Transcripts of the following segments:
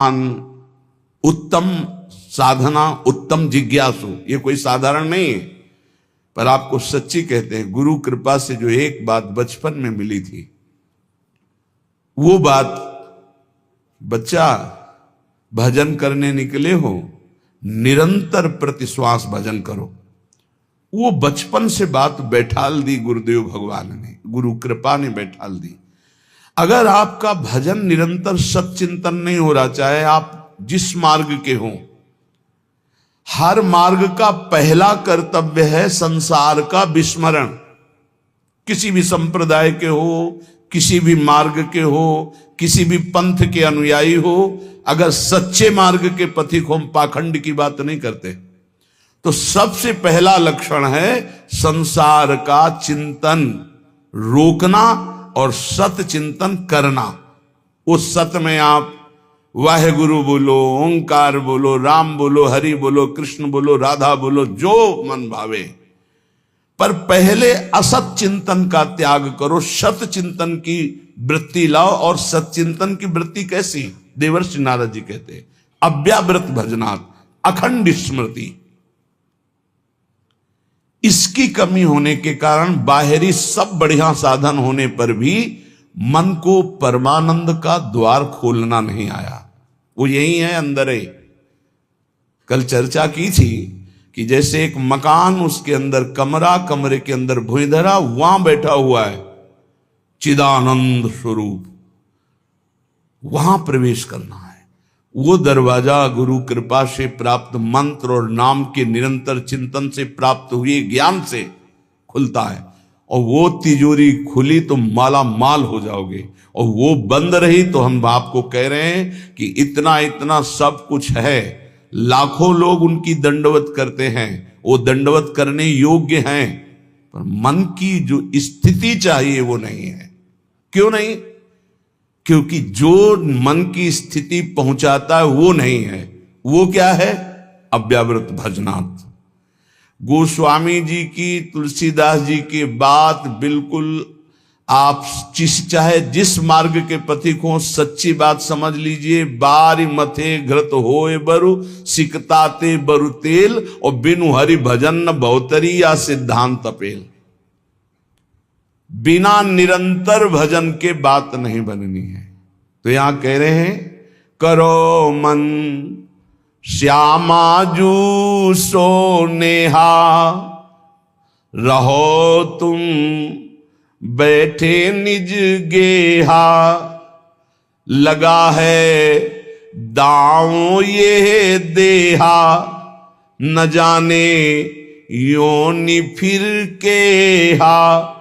उत्तम साधना, उत्तम जिज्ञासु, ये कोई साधारण नहीं है। पर आपको सच्ची कहते हैं, गुरु कृपा से जो एक बात बचपन में मिली थी, वो बात, बच्चा भजन करने निकले हो, निरंतर प्रतिश्वास भजन करो, वो बचपन से बात बैठाल दी गुरुदेव भगवान ने, गुरु कृपा ने बैठाल दी। अगर आपका भजन निरंतर सच्चिंतन नहीं हो रहा, चाहे आप जिस मार्ग के हों, हर मार्ग का पहला कर्तव्य है संसार का विस्मरण। किसी भी संप्रदाय के हो, किसी भी मार्ग के हो, किसी भी पंथ के अनुयायी हो, अगर सच्चे मार्ग के पथिक हो, हम पाखंड की बात नहीं करते, तो सबसे पहला लक्षण है संसार का चिंतन रोकना और सत चिंतन करना। उस सत में आप वाहेगुरु बोलो, ओंकार बोलो, राम बोलो, हरि बोलो, कृष्ण बोलो, राधा बोलो, जो मन भावे, पर पहले असत चिंतन का त्याग करो, सत चिंतन की वृत्ति लाओ। और सच्चिंतन की वृत्ति कैसी? देवर्षि नारद जी कहते हैं, अव्यावृत भजनात्, अखंड स्मृति। इसकी कमी होने के कारण बाहरी सब बढ़िया साधन होने पर भी मन को परमानंद का द्वार खोलना नहीं आया। वो यही है, अंदर है। कल चर्चा की थी कि जैसे एक मकान, उसके अंदर कमरा, कमरे के अंदर भुइंधरा, वहां बैठा हुआ है चिदानंद स्वरूप, वहां प्रवेश करना है। वो दरवाजा गुरु कृपा से प्राप्त मंत्र और नाम के निरंतर चिंतन से प्राप्त हुए ज्ञान से खुलता है। और वो तिजोरी खुली तो माला माल हो जाओगे, और वो बंद रही तो हम आपको कह रहे हैं कि इतना इतना सब कुछ है, लाखों लोग उनकी दंडवत करते हैं, वो दंडवत करने योग्य हैं, पर मन की जो स्थिति चाहिए वो नहीं है। क्यों नहीं? क्योंकि जो मन की स्थिति पहुंचाता है वो नहीं है। वो क्या है? अव्यावृत भजनात्। गोस्वामी जी की, तुलसीदास जी की बात बिल्कुल आप चाहे जिस मार्ग के पथिक हो, सच्ची बात समझ लीजिए। बारी मथे घृत होए बरु, सिकताते बरु तेल, और बिनु हरि भजन न बहुतरी या सिद्धांत अपेल। बिना निरंतर भजन के बात नहीं बननी है। तो यहां कह रहे हैं, करो मन श्यामा जू सो नेहा, रहो तुम बैठे निज गेहा, लगा है दांव ये देहा, न जाने योनि फिर के हा,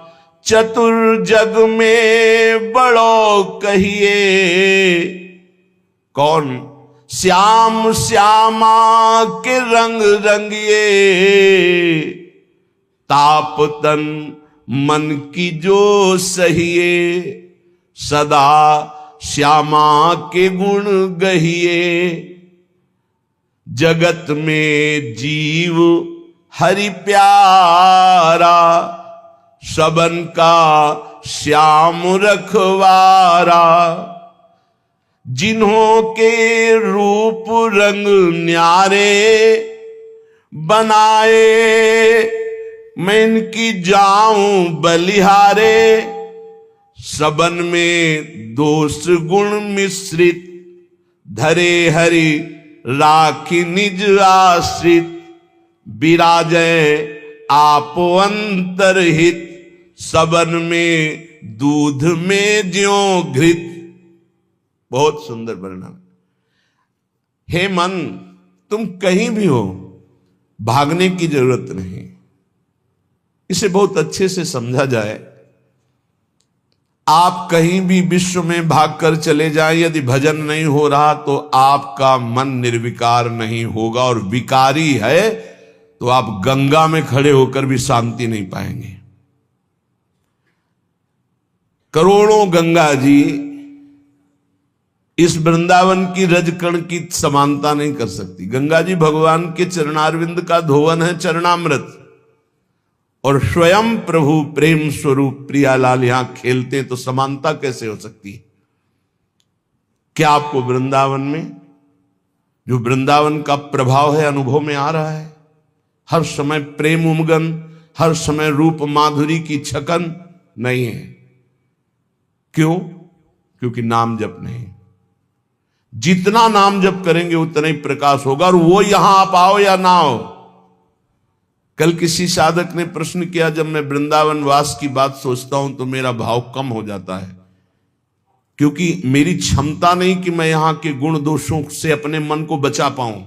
चतुर जग में बड़ो कहिए। कौन? श्याम श्यामा के रंग रंगिए, ताप तन मन की जो सहिए, सदा श्यामा के गुण गहिए। जगत में जीव हरि प्यारा, सबन का श्याम रखवारा। जिन्हों के रूप रंग न्यारे, बनाए मैं इनकी जाऊं बलिहारे। सबन में दोष गुण मिश्रित, धरे हरि राखी निज आश्रित। विराजय आप अंतरहित, सबन में दूध में ज्यों घृत। बहुत सुंदर वर्णन। हे मन, तुम कहीं भी हो, भागने की जरूरत नहीं। इसे बहुत अच्छे से समझा जाए। आप कहीं भी विश्व में भागकर चले जाएं, यदि भजन नहीं हो रहा तो आपका मन निर्विकार नहीं होगा, और विकारी है तो आप गंगा में खड़े होकर भी शांति नहीं पाएंगे। करोड़ों गंगा जी इस वृंदावन की रजकण की समानता नहीं कर सकती। गंगा जी भगवान के चरणारविंद का धोवन है, चरणामृत, और स्वयं प्रभु प्रेम स्वरूप प्रियालाल यहां खेलते, तो समानता कैसे हो सकती है? क्या आपको वृंदावन में जो वृंदावन का प्रभाव है अनुभव में आ रहा है। हर समय प्रेम उमगन, हर समय रूप माधुरी की छकन नहीं है। क्यों? क्योंकि नाम जप नहीं। जितना नाम जप करेंगे उतना ही प्रकाश होगा, और वो यहां आप आओ या ना आओ। कल किसी साधक ने प्रश्न किया, जब मैं वृंदावन वास की बात सोचता हूं तो मेरा भाव कम हो जाता है, क्योंकि मेरी क्षमता नहीं कि मैं यहां के गुण दोषों से अपने मन को बचा पाऊं।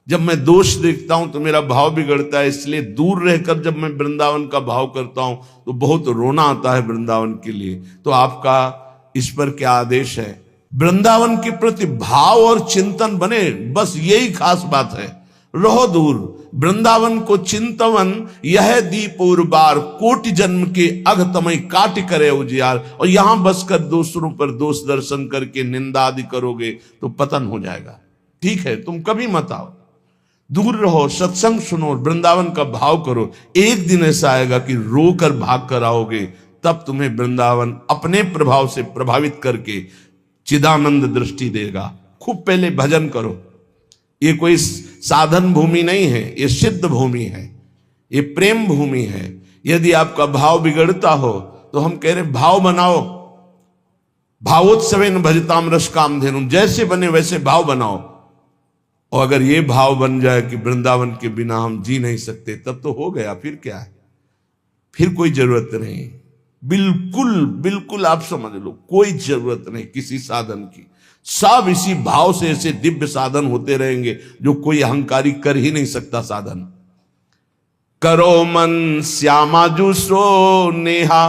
जब मैं दोष देखता हूं तो मेरा भाव बिगड़ता है, इसलिए दूर रहकर जब मैं वृंदावन का भाव करता हूं तो बहुत रोना आता है वृंदावन के लिए। तो आपका इस पर क्या आदेश है? वृंदावन के प्रति भाव और चिंतन बने, बस यही खास बात है। रहो दूर, वृंदावन को चिंतवन यह दीप उर्बार, कोटि जन्म के अघतमय काट करे उजियार। और यहां बसकर दूसरों पर दोष दर्शन करके निंदा आदि करोगे तो पतन हो जाएगा। ठीक है, तुम कभी मत आओ, दूर रहो, सत्संग सुनो, वृंदावन का भाव करो। एक दिन ऐसा आएगा कि रोकर भाग कर आओगे, तब तुम्हें वृंदावन अपने प्रभाव से प्रभावित करके चिदानंद दृष्टि देगा। खूब पहले भजन करो। ये कोई साधन भूमि नहीं है, ये सिद्ध भूमि है, ये प्रेम भूमि है। यदि आपका भाव बिगड़ता हो तो हम कह रहे भाव बनाओ। भावोत्सवेन भजताम रस कामधेनु, जैसे बने वैसे भाव बनाओ। और अगर ये भाव बन जाए कि वृंदावन के बिना हम जी नहीं सकते, तब तो हो गया। फिर क्या है? फिर कोई जरूरत नहीं। बिल्कुल बिल्कुल आप समझ लो, कोई जरूरत नहीं किसी साधन की। सब इसी भाव से ऐसे दिव्य साधन होते रहेंगे जो कोई अहंकारी कर ही नहीं सकता साधन। करो मन श्यामाजू सो नेहा,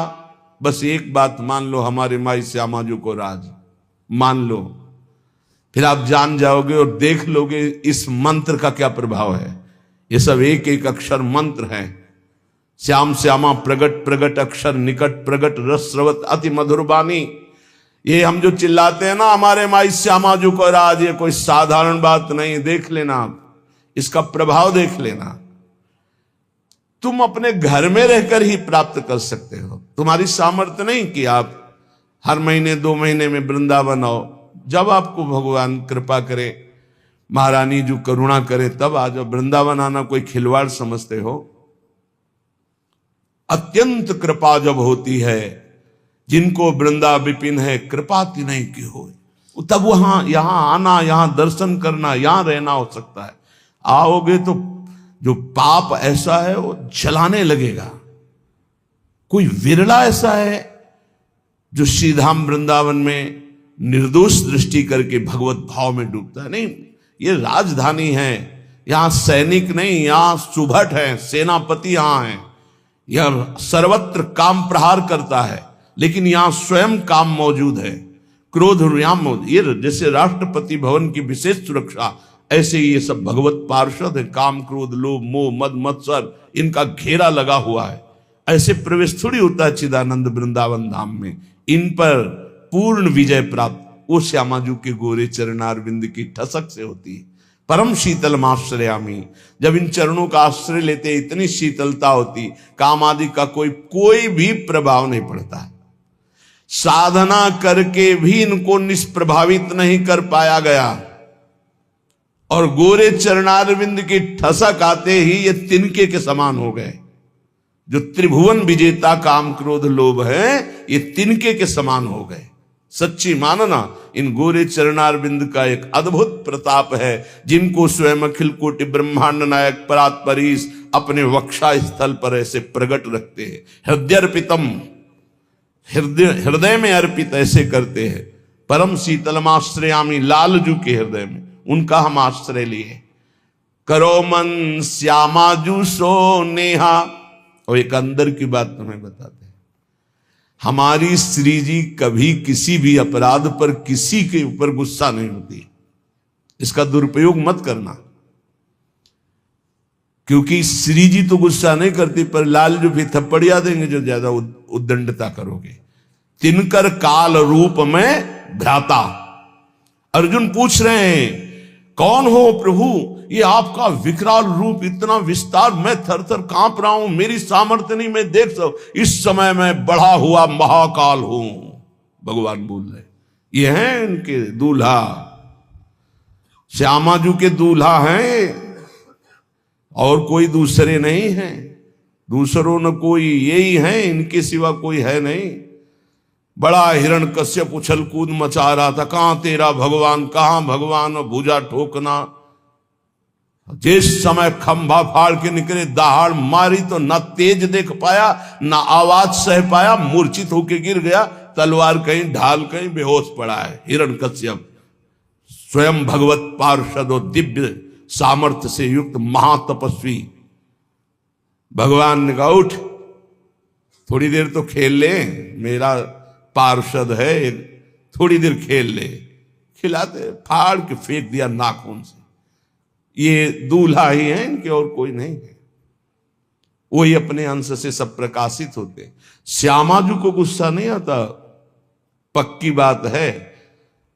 बस एक बात मान लो, हमारे माई श्यामाजू को राज मान लो, फिर आप जान जाओगे और देख लोगे इस मंत्र का क्या प्रभाव है। ये सब एक एक अक्षर मंत्र है। श्याम श्यामा प्रगट प्रगट अक्षर निकट प्रगट रस स्रवत अति मधुर बानी। ये हम जो चिल्लाते हैं ना, हमारे माई श्यामा जो को राज, ये कोई साधारण बात नहीं। देख लेना आप, इसका प्रभाव देख लेना। तुम अपने घर में रहकर ही प्राप्त कर सकते हो। तुम्हारी सामर्थ्य नहीं कि आप हर महीने 2 महीने में वृंदावन आओ। जब आपको भगवान कृपा करे, महारानी जो करुणा करे, तब आ जाओ। वृंदावन आना कोई खिलवाड़ समझते हो? अत्यंत कृपा जब होती है, जिनको वृंदा विपिन है कृपा तिन्हीं की हो, तब वहां यहां आना, यहां दर्शन करना, यहां रहना हो सकता है। आओगे तो जो पाप ऐसा है वो जलाने लगेगा। कोई विरला ऐसा है जो श्रीधाम वृंदावन में निर्दोष दृष्टि करके भगवत भाव में डूबता है। नहीं, ये राजधानी है, यहां सैनिक नहीं, यहां सुभट है, सेनापति यहां है। यह सर्वत्र काम प्रहार करता है, लेकिन यहां स्वयं काम मौजूद है। क्रोध यहां मौजूद। ये जैसे राष्ट्रपति भवन की विशेष सुरक्षा, ऐसे ही ये सब भगवत पार्षद है। काम क्रोध लोभ मोह मद मत्सर, इनका घेरा लगा हुआ है। ऐसे प्रवेश थोड़ी होता है चिदानंद वृंदावन धाम में। इन पर पूर्ण विजय प्राप्त वो श्यामाजू के गोरे चरणारविंद की ठसक से होती है। परम शीतल आश्रयामी, जब इन चरणों का आश्रय लेते इतनी शीतलता होती, काम आदि का कोई भी प्रभाव नहीं पड़ता है। साधना करके भी इनको निष्प्रभावित नहीं कर पाया गया, और गोरे चरणारविंद की ठसक आते ही ये तिनके के समान हो गए। जो त्रिभुवन विजेता काम क्रोध लोभ है, ये तिनके के समान हो गए। सच्ची मानना, इन गोरे चरणारविंद का एक अद्भुत प्रताप है, जिनको स्वयं अखिल कोटि ब्रह्मांड नायक परात्परीश अपने वक्षा स्थल पर ऐसे प्रकट रखते हैं। हृदयर्पितम, हृदय में अर्पित ऐसे करते हैं। परम शीतलमाश्रयामी, लालजू के हृदय में उनका हम आश्रय लिए। करो मन श्यामाजू सो नेहा। और एक अंदर की बात तुम्हें बताते हैं, हमारी श्री जी कभी किसी भी अपराध पर किसी के ऊपर गुस्सा नहीं होती। इसका दुरुपयोग मत करना, क्योंकि श्री जी तो गुस्सा नहीं करती, पर लाल जो भी थप्पड़िया देंगे जो ज्यादा उद्दंडता करोगे। तिनकर काल रूप में भ्राता। अर्जुन पूछ रहे हैं, कौन हो प्रभु? ये आपका विकराल रूप, इतना विस्तार, मैं थर थर कांप रहा हूं, मेरी सामर्थ्य नहीं, मैं देख सकूं। इस समय मैं बढ़ा हुआ महाकाल हूं, भगवान बोल रहे। ये हैं इनके दूल्हा। श्यामाजू के दूल्हा हैं और कोई दूसरे नहीं हैं, दूसरों न कोई, यही हैं, इनके सिवा कोई है नहीं। बड़ा हिरण्यकश्यप उछल कूद मचा रहा था, कहां तेरा भगवान, कहां भगवान, भुजा ठोकना। जिस समय खंभा फाड़ के निकले, दहाड़ मारी तो ना तेज देख पाया ना आवाज सह पाया, मूर्छित होके गिर गया। तलवार कहीं ढाल कहीं बेहोश पड़ा है हिरण्यकश्यप, स्वयं भगवत पार्षद और दिव्य सामर्थ्य से युक्त महातपस्वी। भगवान ने कहा उठ, थोड़ी देर तो खेल ले, मेरा पार्षद है, थोड़ी देर खेल ले। खिलाते, फाड़ के फेंक दिया नाखून से। ये दूल्हा ही है इनके, और कोई नहीं है। वही अपने अंश से सब प्रकाशित होते। श्यामाजू को गुस्सा नहीं आता, पक्की बात है,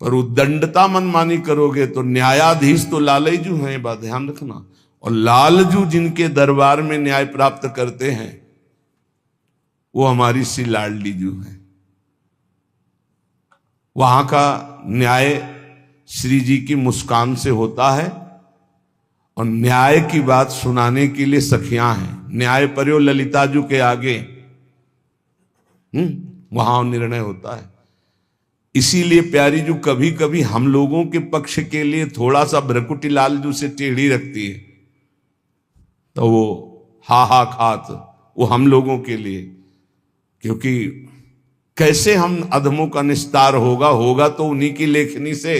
पर उद्दंडता मनमानी करोगे तो न्यायाधीश तो लालजू हैं, ये बात ध्यान रखना। और लालजू जिनके दरबार में न्याय प्राप्त करते हैं वो हमारी सी लाडली जू है। वहां का न्याय श्री जी की मुस्कान से होता है, और न्याय की बात सुनाने के लिए सखियां हैं। न्याय पर्यो ललिताजू के आगे वहां निर्णय होता है। इसीलिए प्यारी जू कभी कभी हम लोगों के पक्ष के लिए थोड़ा सा भ्रकुटी लाल जू से टेढ़ी रखती है, तो वो हा खात वो हम लोगों के लिए, क्योंकि कैसे हम अधमों का निस्तार होगा तो उन्हीं की लेखनी से।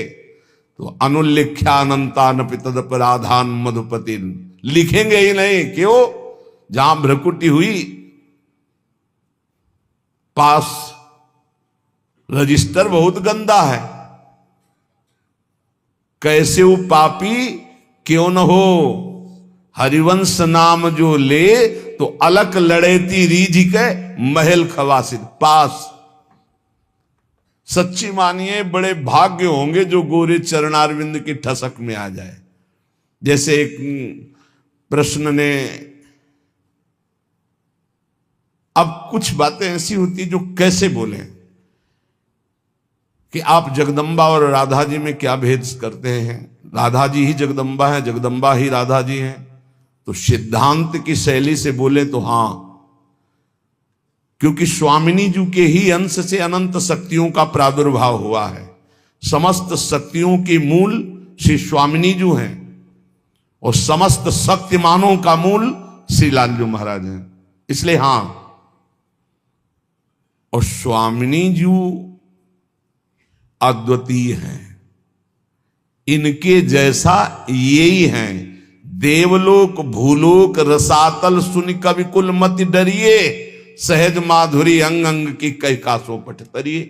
तो अनुल्लिख्यानंतान तदपराधान मधुपति, लिखेंगे ही नहीं, क्यों? जहां भ्रकुटी हुई पास रजिस्टर बहुत गंदा है, कैसे वो पापी क्यों न हो, हरिवंश नाम जो ले तो अलक लड़ेती रीझ के महल खवासिद पास। सच्ची मानिए बड़े भाग्य होंगे जो गोरे चरणारविंद की ठसक में आ जाए। जैसे एक प्रश्न ने, अब कुछ बातें ऐसी होती जो कैसे बोले कि आप जगदम्बा और राधा जी में क्या भेद करते हैं, राधा जी ही जगदम्बा है, जगदम्बा ही राधा जी हैं। तो सिद्धांत की शैली से बोले तो हां, क्योंकि स्वामिनी जी के ही अंश से अनंत शक्तियों का प्रादुर्भाव हुआ है। समस्त शक्तियों की मूल श्री स्वामिनी जी हैं, और समस्त शक्तिमानों का मूल श्री लालजू महाराज हैं। इसलिए हां, और स्वामिनी जी अद्वितीय हैं, इनके जैसा यही हैं। देवलोक भूलोक रसातल सुन कवि कुल मति डरिए, सहज माधुरी अंग अंग की कई कासों पट तरिए।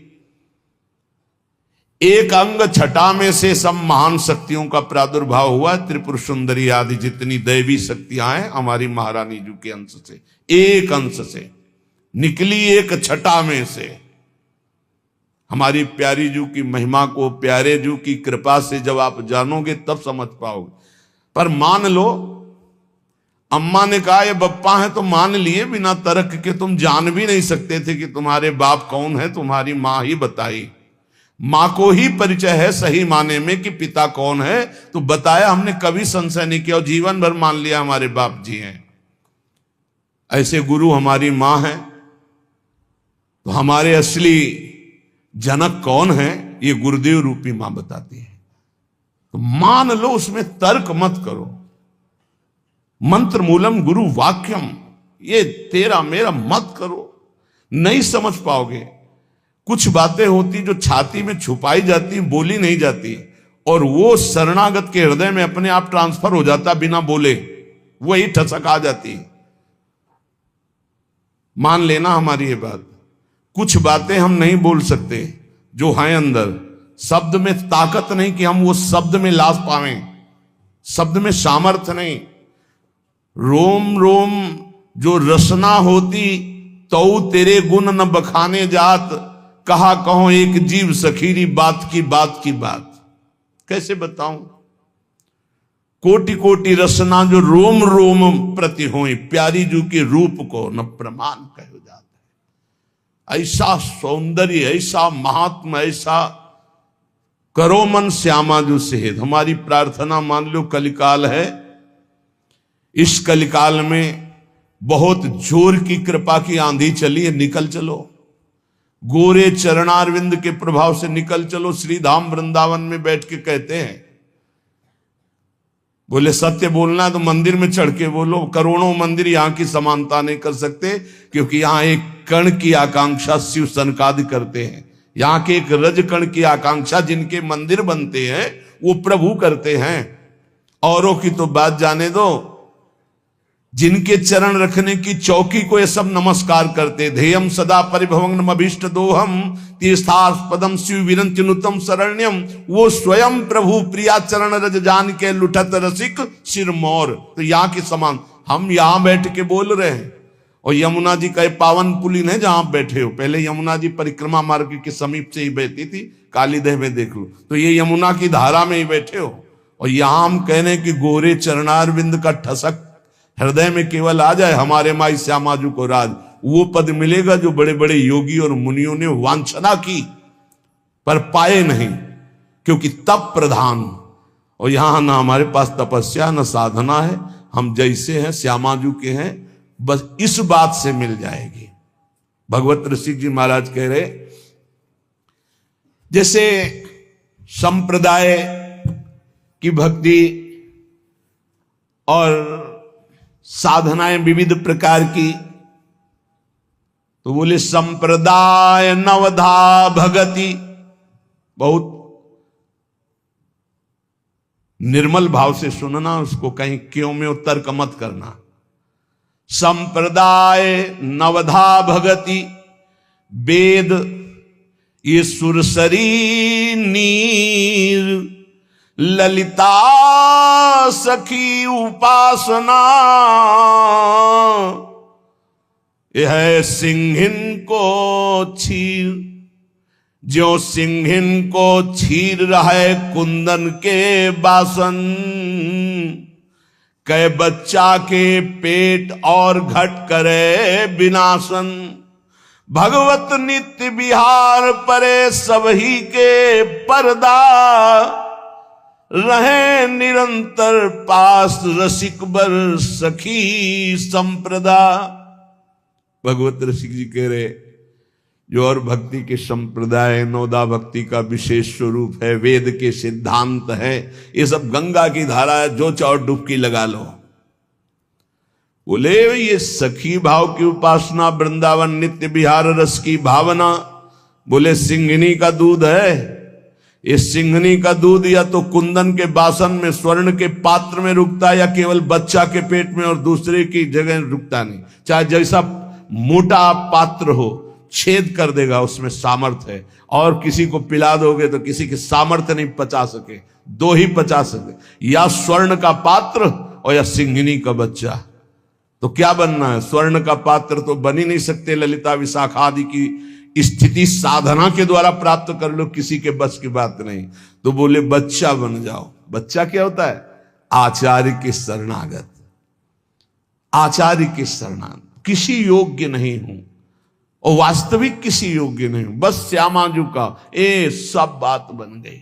एक अंग छटा में से सब महान शक्तियों का प्रादुर्भाव हुआ। त्रिपुर सुंदरी आदि जितनी दैवी शक्तियां हैं हमारी महारानी जी के अंश से, एक अंश से निकली, एक छटा में से। हमारी प्यारी जू की महिमा को, प्यारे जू की कृपा से जब आप जानोगे तब समझ पाओगे। पर मान लो अम्मा ने कहा ये बप्पा है तो मान लिए, बिना तर्क के तुम जान भी नहीं सकते थे कि तुम्हारे बाप कौन है, तुम्हारी मां ही बताई। मां को ही परिचय है सही माने में कि पिता कौन है, तो बताया, हमने कभी संशय नहीं किया और जीवन भर मान लिया हमारे बाप जी हैं। ऐसे गुरु हमारी मां है, तो हमारे असली जनक कौन है ये गुरुदेव रूपी मां बताती है। तो मान लो, उसमें तर्क मत करो। मंत्र मूलम गुरु वाक्यम, ये तेरा मेरा मत करो, नहीं समझ पाओगे। कुछ बातें होती जो छाती में छुपाई जाती, बोली नहीं जाती, और वो शरणागत के हृदय में अपने आप ट्रांसफर हो जाता बिना बोले, वही ठसक आ जाती। मान लेना हमारी ये बात। कुछ बातें हम नहीं बोल सकते जो हैं अंदर, शब्द में ताकत नहीं कि हम वो शब्द में लाश पावें, शब्द में सामर्थ्य नहीं। रोम रोम जो रसना होती तो तेरे गुण न बखाने जात, कहा कहो एक जीव सखीरी बात की बात की बात। कैसे बताऊं? कोटि कोटि रसना जो रोम रोम प्रति होई, प्यारी जू के रूप को न प्रमाण कहो जाता है। ऐसा सौंदर्य, ऐसा महात्मा, ऐसा करो मन श्यामाजू सेहत। हमारी प्रार्थना, मान लो कलिकाल है, इस कलिकाल में बहुत जोर की कृपा की आंधी चली है, निकल चलो, गोरे चरणारविंद के प्रभाव से निकल चलो। श्री धाम वृंदावन में बैठ के कहते हैं, बोले सत्य बोलना है तो मंदिर में चढ़ के बोलो। करोड़ों मंदिर यहां की समानता नहीं कर सकते, क्योंकि यहां एक कण की आकांक्षा शिव सनकादि करते हैं। यहां के एक रज कण की आकांक्षा जिनके मंदिर बनते हैं वो प्रभु करते हैं। औरों की तो बात जाने दो, जिनके चरण रखने की चौकी को ये सब नमस्कार करते। ध्येयम सदा परिभवग्नम अभीष्ट दोहम तीर्थास्पदम शिव विरंचनुतम शरण्यम। वो स्वयं प्रभु प्रिया चरण रज जान के लुठत रसिक सिरमौर। तो यहाँ के समान हम यहाँ बैठ के बोल रहे हैं, और यमुना जी का पावन पुलिन है जहां आप बैठे हो। पहले यमुना जी परिक्रमा मार्ग के समीप से ही बहती थी, कालीदेह में देख लो, तो ये यमुना की धारा में ही बैठे हो। और यहां हम कहने कि गोरे चरणारविंद का ठसक हृदय में केवल आ जाए, हमारे माई श्यामाजू को राज, वो पद मिलेगा जो बड़े बड़े योगी और मुनियों ने वांछना की पर पाए नहीं, क्योंकि तप प्रधान। और यहां ना हमारे पास तपस्या न साधना है, हम जैसे हैं श्यामाजू के हैं, बस इस बात से मिल जाएगी। भगवत ऋषिक जी महाराज कह रहे, जैसे संप्रदाय की भक्ति और साधनाएं विविध प्रकार की, तो बोले संप्रदाय नवधा भगति। बहुत निर्मल भाव से सुनना, उसको कहीं क्यों में तर्क मत करना। संप्रदाय नवधा भगति वेद ये सुरसरी नीर, ललिता सखी उपासना यह सिंहिन को छीर। जो सिंहिन को छीर रहे कुंदन के बासन, कै बच्चा के पेट और घट करे विनाशन। भगवत नित्य विहार परे सबही के पर्दा, रहे निरंतर पास रसिक बर सखी संप्रदा। भगवत रसिक जी कह रहे, जो और भक्ति के संप्रदाय नौदा भक्ति का विशेष स्वरूप है, वेद के सिद्धांत है, ये सब गंगा की धारा है, जो चाहो डुबकी लगा लो। बोले ये सखी भाव की उपासना, वृंदावन नित्य विहार रस की भावना। बोले सिंघनी का दूध है, इस सिंघनी का दूध या तो कुंदन के बासन में स्वर्ण के पात्र में रुकता है, या केवल बच्चा के पेट में और दूसरे की जगह रुकता नहीं। चाहे जैसा मोटा पात्र हो, छेद कर देगा, उसमें सामर्थ्य है। और किसी को पिला दोगे तो किसी के सामर्थ्य नहीं पचा सके, दो ही पचा सके, या स्वर्ण का पात्र और या सिंघनी का बच्चा। तो क्या बनना है? स्वर्ण का पात्र तो बन ही नहीं सकते। ललिता विशाखा आदि की स्थिति साधना के द्वारा प्राप्त कर लो, किसी के बस की बात नहीं। तो बोले बच्चा बन जाओ। बच्चा क्या होता है? आचार्य के शरणागत, आचार्य के शरणागत। किसी योग्य नहीं हूं और वास्तविक किसी योग्य नहीं हूं, बस श्यामाजू का ए सब बात बन गई।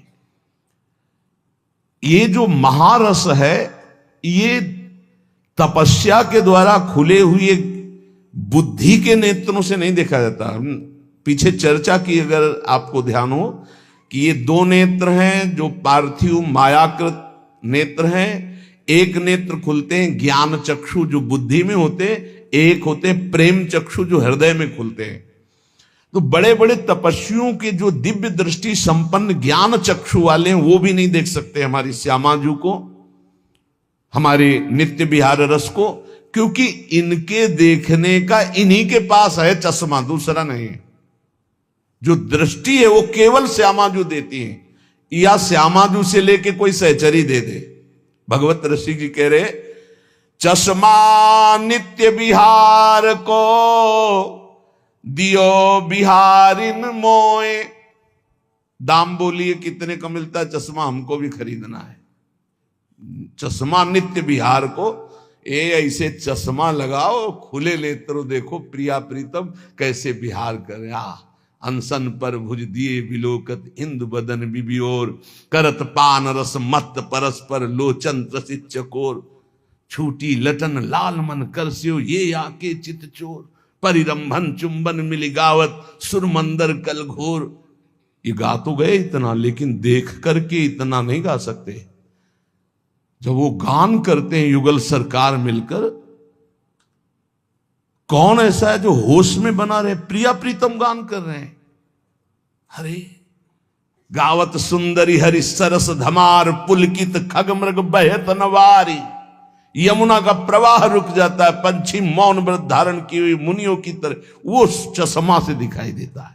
ये जो महारस है, ये तपस्या के द्वारा खुले हुए बुद्धि के नेत्रों से नहीं देखा जाता। पीछे चर्चा की, अगर आपको ध्यान हो, कि ये दो नेत्र हैं जो पार्थिव मायाकृत नेत्र हैं। एक नेत्र खुलते हैं ज्ञान चक्षु जो बुद्धि में होते, एक होते प्रेम चक्षु जो हृदय में खुलते हैं। तो बड़े बड़े तपस्वियों के जो दिव्य दृष्टि संपन्न ज्ञान चक्षु वाले हैं, वो भी नहीं देख सकते हमारी श्यामाजू को, हमारे नित्य विहार रस को, क्योंकि इनके देखने का इन्हीं के पास है चश्मा, दूसरा नहीं है। जो दृष्टि है वो केवल श्यामाजू देती है, या श्यामाजू से लेके कोई सहचरी दे दे। भगवत ऋषि जी कह रहे, चश्मा नित्य विहार को दियो बिहारिन मोए। दाम बोलिए कितने का मिलता है चश्मा, हमको भी खरीदना है। चश्मा नित्य विहार को, ऐसे चश्मा लगाओ, खुले नेत्र देखो प्रिया प्रीतम कैसे विहार करे। अनसन पर भुज दिए विलोकत इंदु बदन बिबियोर, करत पान रस मत परस्पर लोचन त्रसित चकोर, छूटी लटन लाल मन करस्यो ये आके चित चोर, परिरंभन चुंबन मिली गावत सुरमंदर कल घोर। ये गा तो गए इतना, लेकिन देख करके इतना नहीं गा सकते। जब वो गान करते हैं युगल सरकार मिलकर, कौन ऐसा है जो होश में बना रहे? प्रिया प्रीतम गान कर रहे हैं। अरे गावत सुंदरी हरि सरस धमार, पुलकित खग मृग बहत नवारी। यमुना का प्रवाह रुक जाता है, पंछी मौन व्रत धारण की हुई मुनियों की तरह वो चश्मा से दिखाई देता है।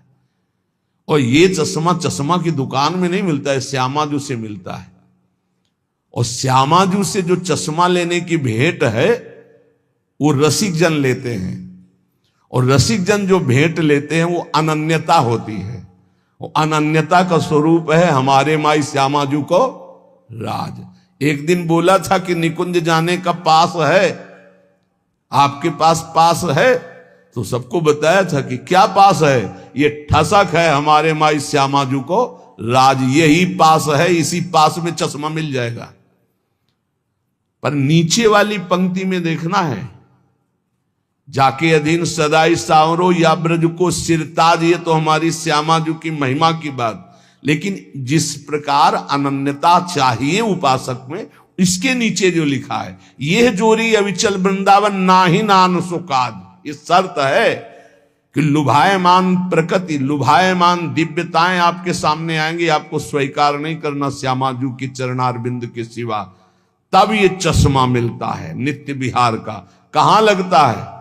और ये चश्मा की दुकान में नहीं मिलता है, श्यामाजू से मिलता है। और श्यामाजू से जो चश्मा लेने की भेंट है वो रसिक जन लेते हैं, और रसिक जन जो भेंट लेते हैं वो अनन्यता होती है। वो अनन्यता का स्वरूप है हमारे माई श्यामाजू को राज। एक दिन बोला था कि निकुंज जाने का पास है, आपके पास है, तो सबको बताया था कि क्या पास है? ये ठसक है हमारे माई श्यामाजू को राज, यही पास है, इसी पास में चश्मा मिल जाएगा। पर नीचे वाली पंक्ति में देखना है, जाके अधीन सदाई सावरो या ब्रज को सिरताज, ये तो हमारी श्यामाजू की महिमा की बात। लेकिन जिस प्रकार अनन्यता चाहिए उपासक में, इसके नीचे जो लिखा है, यह जोरी अविचल वृंदावन नाही नान सुकाद, ये शर्त है कि लुभायमान प्रकृति, लुभायमान दिव्यताएं आपके सामने आएंगी, आपको स्वीकार नहीं करना श्यामाजू की चरणारविंद के सिवा, तब ये चश्मा मिलता है नित्य विहार का। कहां लगता है?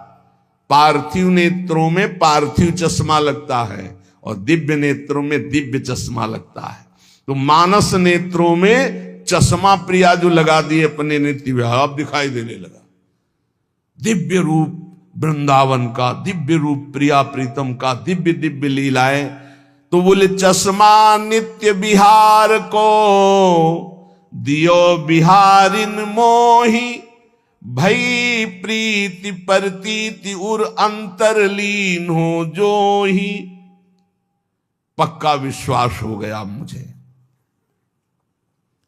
पार्थिव नेत्रों में पार्थिव चश्मा लगता है, और दिव्य नेत्रों में दिव्य चश्मा लगता है। तो मानस नेत्रों में चश्मा प्रिया जो लगा दिए अपने नित्य विहार, अब दिखाई देने लगा दिव्य रूप वृंदावन का, दिव्य रूप प्रिया प्रीतम का, दिव्य दिव्य लीलाएं। तो बोले चश्मा नित्य विहार को दियो बिहारिन मोही, भई प्रीति परतीति उर अंतरलीन हो जो ही। पक्का विश्वास हो गया मुझे,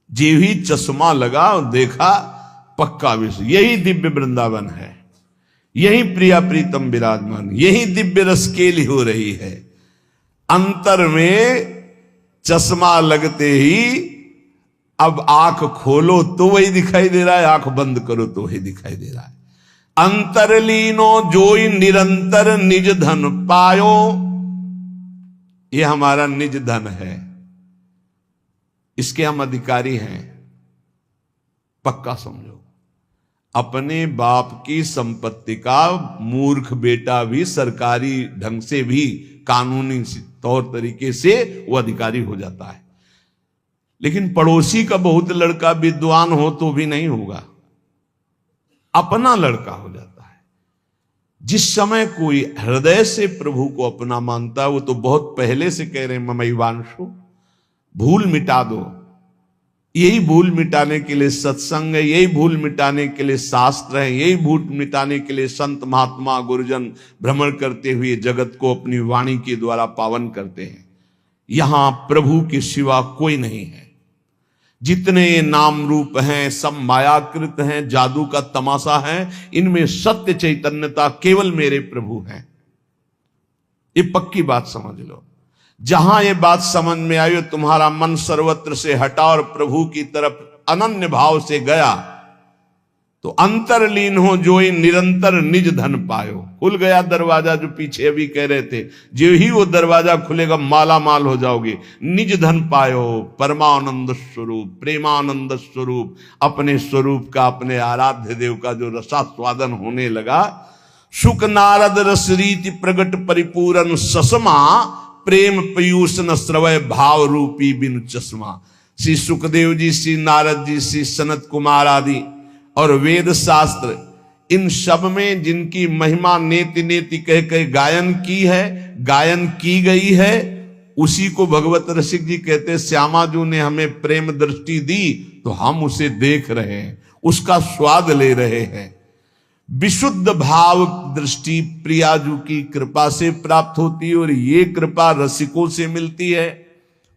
जे ही चश्मा लगा और देखा, पक्का विश्वास, यही दिव्य वृंदावन है, यही प्रिया प्रीतम विराजमान, यही दिव्य रसकेली हो रही है। अंतर में चश्मा लगते ही अब आंख खोलो तो वही दिखाई दे रहा है, आंख बंद करो तो वही दिखाई दे रहा है। अंतरलीनो जोई निरंतर निज धन पायो, ये हमारा निज धन है, इसके हम अधिकारी हैं। पक्का समझो, अपने बाप की संपत्ति का मूर्ख बेटा भी सरकारी ढंग से भी, कानूनी तौर तरीके से वो अधिकारी हो जाता है। लेकिन पड़ोसी का बहुत लड़का विद्वान हो तो भी नहीं होगा, अपना लड़का हो जाता है। जिस समय कोई हृदय से प्रभु को अपना मानता है, वो तो बहुत पहले से कह रहे हैं ममैवांशु, भूल मिटा दो। यही भूल मिटाने के लिए सत्संग है, यही भूल मिटाने के लिए शास्त्र है, यही भूल मिटाने के लिए संत महात्मा गुरुजन भ्रमण करते हुए जगत को अपनी वाणी के द्वारा पावन करते हैं। यहां प्रभु के सिवा कोई नहीं है। जितने नाम रूप हैं सब मायाकृत हैं, जादू का तमाशा है, इनमें सत्य चैतन्यता केवल मेरे प्रभु हैं। ये पक्की बात समझ लो। जहां ये बात समझ में आई, तुम्हारा मन सर्वत्र से हटा और प्रभु की तरफ अनन्य भाव से गया, तो अंतरलीन हो जोई निरंतर निज धन पायो। खुल गया दरवाजा, जो पीछे अभी कह रहे थे, जो ही वो दरवाजा खुलेगा माला माल हो जाओगे। निज धन पायो, परमानंद स्वरूप, प्रेमानंद स्वरूप, अपने स्वरूप का, अपने आराध्य देव का जो रसास्वादन होने लगा। सुख नारद रस रीति प्रगट परिपूरन ससमा, प्रेम पयूष न श्रवय भाव रूपी बिनु चश्मा। श्री सुखदेव जी, श्री नारद जी, श्री सनत कुमार आदि और वेद शास्त्र, इन सब में जिनकी महिमा नेति नेति कह कह गायन की है, गायन की गई है, उसी को भगवत रसिक जी कहते हैं श्यामाजू ने हमें प्रेम दृष्टि दी तो हम उसे देख रहे हैं, उसका स्वाद ले रहे हैं। विशुद्ध भाव दृष्टि प्रियाजू की कृपा से प्राप्त होती है, और ये कृपा रसिकों से मिलती है।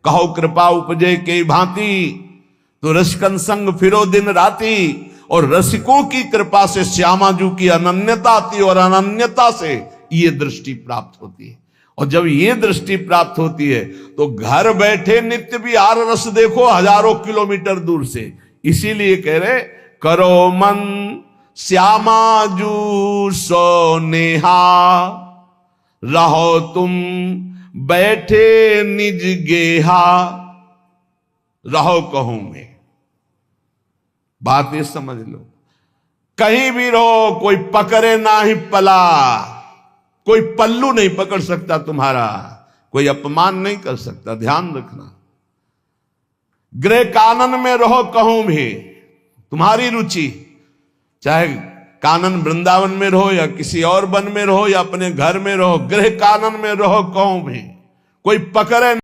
कहो कृपा उपजे के भांति, तो रसिकन संग फिरो दिन राती। और रसिकों की कृपा से श्यामाजू की अनन्यता आती है, और अनन्यता से ये दृष्टि प्राप्त होती है। और जब ये दृष्टि प्राप्त होती है तो घर बैठे नित्य विहार रस देखो हजारों किलोमीटर दूर से। इसीलिए कह रहे करो मन श्यामाजू सो नेहा, रहो तुम बैठे निज गेहा, रहो कहूं में। बात ये समझ लो, कहीं भी रहो कोई पकड़े ना ही पला, कोई पल्लू नहीं पकड़ सकता तुम्हारा, कोई अपमान नहीं कर सकता। ध्यान रखना, गृह कानन में रहो कहूं भी, तुम्हारी रुचि, चाहे कानन वृंदावन में रहो या किसी और वन में रहो या अपने घर में रहो, गृह कानन में रहो कहूं भी, कोई पकड़े